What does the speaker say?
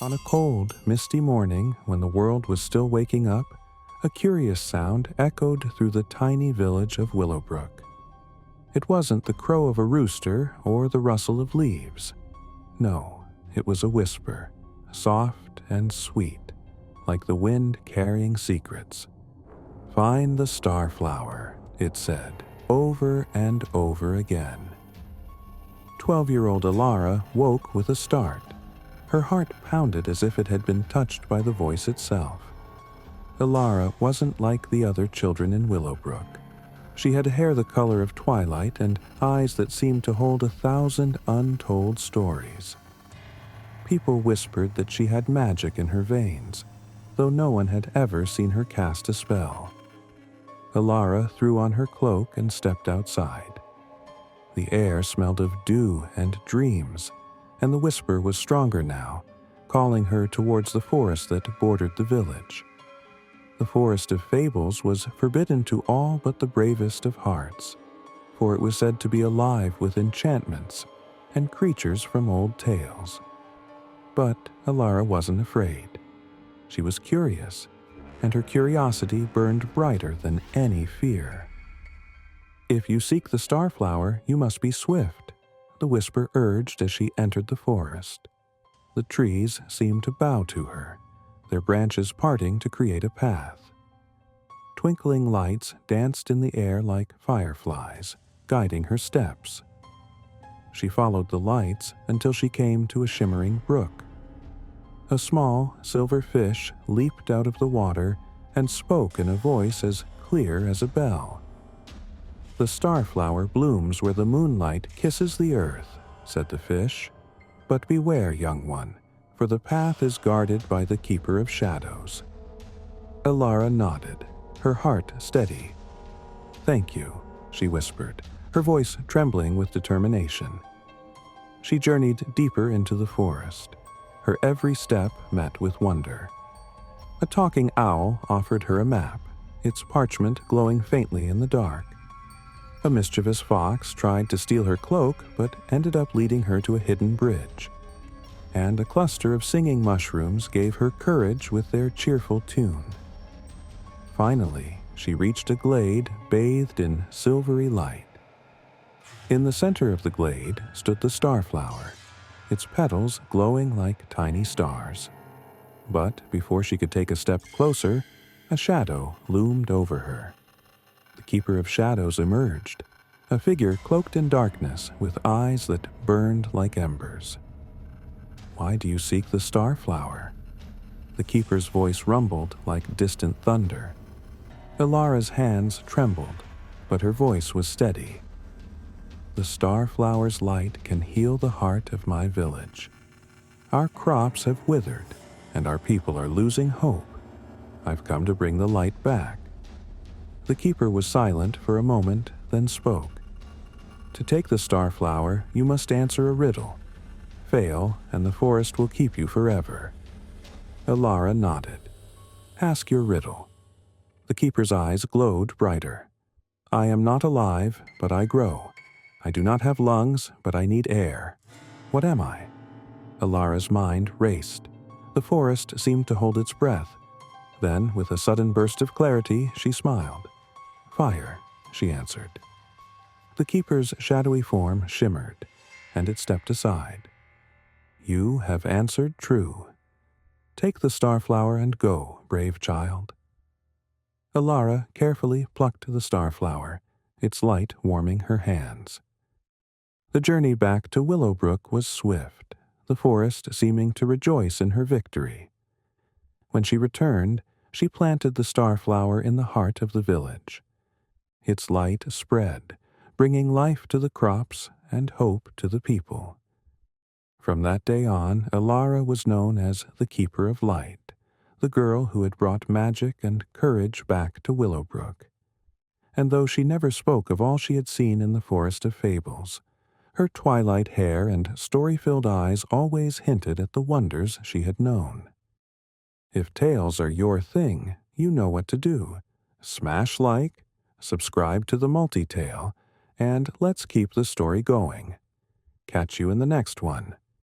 On a cold, misty morning when the world was still waking up, a curious sound echoed through the tiny village of Willowbrook. It wasn't the crow of a rooster or the rustle of leaves. No, it was a whisper, soft and sweet, like the wind carrying secrets. "Find the Starflower," it said, over and over again. 12-year-old Elara woke with a start. Her heart pounded as if it had been touched by the voice itself. Elara wasn't like the other children in Willowbrook. She had hair the color of twilight and eyes that seemed to hold 1,000 untold stories. People whispered that she had magic in her veins, though no one had ever seen her cast a spell. Elara threw on her cloak and stepped outside. The air smelled of dew and dreams, and the whisper was stronger now, calling her towards the forest that bordered the village. The forest of fables was forbidden to all but the bravest of hearts, for it was said to be alive with enchantments and creatures from old tales. But Elara wasn't afraid. She was curious, and her curiosity burned brighter than any fear. "If you seek the Starflower, you must be swift," the whisper urged as she entered the forest. The trees seemed to bow to her, their branches parting to create a path. Twinkling lights danced in the air like fireflies, guiding her steps. She followed the lights until she came to a shimmering brook. A small silver fish leaped out of the water and spoke in a voice as clear as a bell. "The Starflower blooms where the moonlight kisses the earth," said the fish. "But beware, young one, for the path is guarded by the Keeper of Shadows." Elara nodded, her heart steady. "Thank you," she whispered, her voice trembling with determination. She journeyed deeper into the forest. Her every step met with wonder. A talking owl offered her a map, its parchment glowing faintly in the dark. A mischievous fox tried to steal her cloak but ended up leading her to a hidden bridge. And a cluster of singing mushrooms gave her courage with their cheerful tune. Finally, she reached a glade bathed in silvery light. In the center of the glade stood the Starflower, its petals glowing like tiny stars. But before she could take a step closer, a shadow loomed over her. The Keeper of Shadows emerged, a figure cloaked in darkness with eyes that burned like embers. "Why do you seek the Starflower?" The Keeper's voice rumbled like distant thunder. Elara's hands trembled, but her voice was steady. "The Starflower's light can heal the heart of my village. Our crops have withered, and our people are losing hope. I've come to bring the light back." The Keeper was silent for a moment, then spoke. "To take the Starflower, you must answer a riddle. Fail, and the forest will keep you forever." Elara nodded. "Ask your riddle." The Keeper's eyes glowed brighter. "I am not alive, but I grow. I do not have lungs, but I need air. What am I?" Elara's mind raced. The forest seemed to hold its breath. Then, with a sudden burst of clarity, she smiled. "Fire," she answered. The Keeper's shadowy form shimmered, and it stepped aside. "You have answered true. Take the Starflower and go, brave child." Elara carefully plucked the Starflower, its light warming her hands. The journey back to Willowbrook was swift, the forest seeming to rejoice in her victory. When she returned, she planted the Starflower in the heart of the village. Its light spread, bringing life to the crops and hope to the people. From that day on, Elara was known as the Keeper of Light, the girl who had brought magic and courage back to Willowbrook. And though she never spoke of all she had seen in the Forest of Fables, her twilight hair and story-filled eyes always hinted at the wonders she had known. If tales are your thing, you know what to do. Smash like, subscribe to the multi-tale, and let's keep the story going. Catch you in the next one.